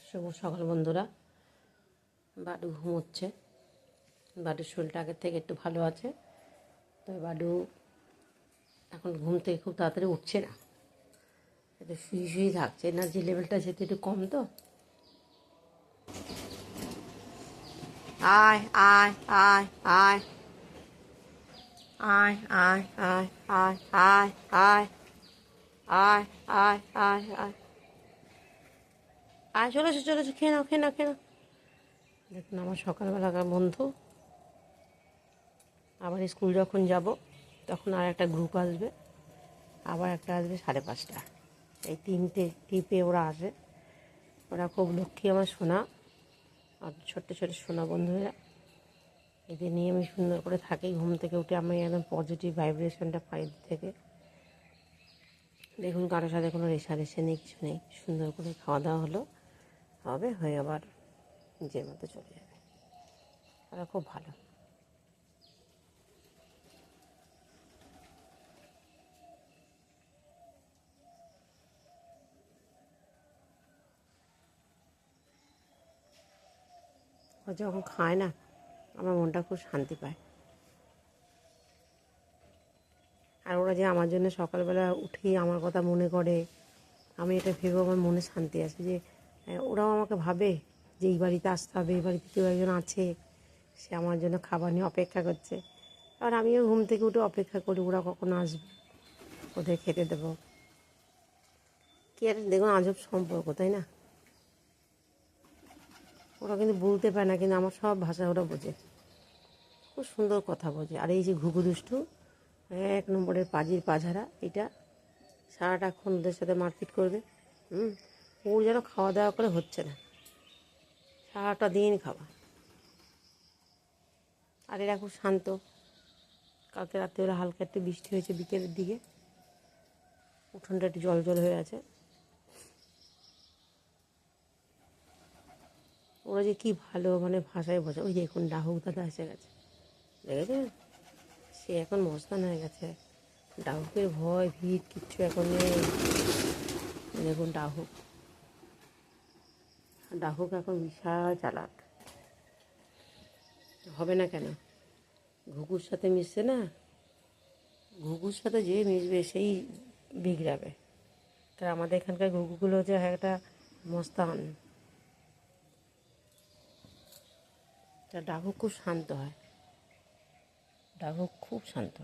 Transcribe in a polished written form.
শুভ সকাল বন্ধুরা। বাডু ঘুমোচ্ছে। বাডুর শরীরটা আগের থেকে একটু ভালো আছে, তবে বাডু এখন ঘুম থেকে খুব তাড়াতাড়ি উঠছে না, একটু শুয়ে শুয়েই থাকছে। এনার্জি লেভেলটা যেহেতু একটু কম, তো আয় আয় আয় আয় আয় আয় আয় আয় আয় আয় আয় আয় আয় আয় আয় চলেছে চলেছে, খেয়ে নাও খেয়ে নাও খেয়ে নাও। দেখুন আমার সকালবেলাকার বন্ধু। আবার স্কুল যখন যাব তখন আর একটা গ্রুপ আসবে, আবার একটা আসবে 5:30। এই 3টে টিপে ওরা আসে। ওরা খুব লক্ষ্মী আমার সোনা, আর ছোট্ট ছোটো সোনা বন্ধুরা। এদের নিয়ে আমি সুন্দর করে থাকি। ঘুম থেকে উঠে আমি একদম পজিটিভ ভাইব্রেশনটা পাই এদের থেকে। দেখুন কারোর সাথে কোনো রেষারেষি নেই, কিছু নেই। সুন্দর করে খাওয়া দাওয়া হবে হয়ে আবার নিজের মতো চলে যাবে। ওরা খুব ভালো। ও যখন খায় না, আমার মনটা খুব শান্তি পায়। আর ওরা যে আমার জন্য সকালবেলা উঠেই আমার কথা মনে করে, আমি এটা ভেবে আমার মনে শান্তি আসে যে ওরাও আমাকে ভাবে যে এই বাড়িতে আসতে হবে, এই বাড়িতে কেউ একজন আছে, সে আমার জন্য খাবার নিয়ে অপেক্ষা করছে। আর আমিও ঘুম থেকে উঠে অপেক্ষা করি ওরা কখন আসবে, ওদের খেতে দেবো। কি আর দেখুন আজব সম্পর্ক, তাই না? ওরা কিন্তু বলতে পারে না, কিন্তু আমার সব ভাষা ওরা বোঝে, খুব সুন্দর কথা বোঝে। আর এই যে ঘুঘু দুষ্টু, 1 নম্বরের পাজির পাঝারা, এটা সারাটাক্ষণ ওদের সাথে মারপিট করবে। ওর যেন খাওয়া দাওয়া করে হচ্ছে না, সারাটা দিন খাওয়া। আর এরা খুব শান্ত। কালকে রাত্রিবেলা হালকা একটু বৃষ্টি হয়েছে বিকেলের দিকে, উঠোনটা একটু জল জল হয়ে আছে। ওরা যে কী ভালো মানে ভাষায় বোঝে। ওই দেখুন ডাহুক দাদা এসে গেছে, দেখেছেন? সে এখন মস্তান হয়ে গেছে। ডাহুকের ভয় ভিড় কিচ্ছু এখন নেই। দেখুন ডাহুক ডাহুক এখন বিশাল চালাক। হবে না কেন? ঘুঘুর সাথে মিশছে না, ঘুঘুর সাথে যে মিশবে সেই বিগড়াবে। তা আমাদের এখানকার ঘুঘুগুলো হচ্ছে একটা মস্তান। তা ডাহুক খুব শান্ত হয়, ডাহুক খুব শান্ত।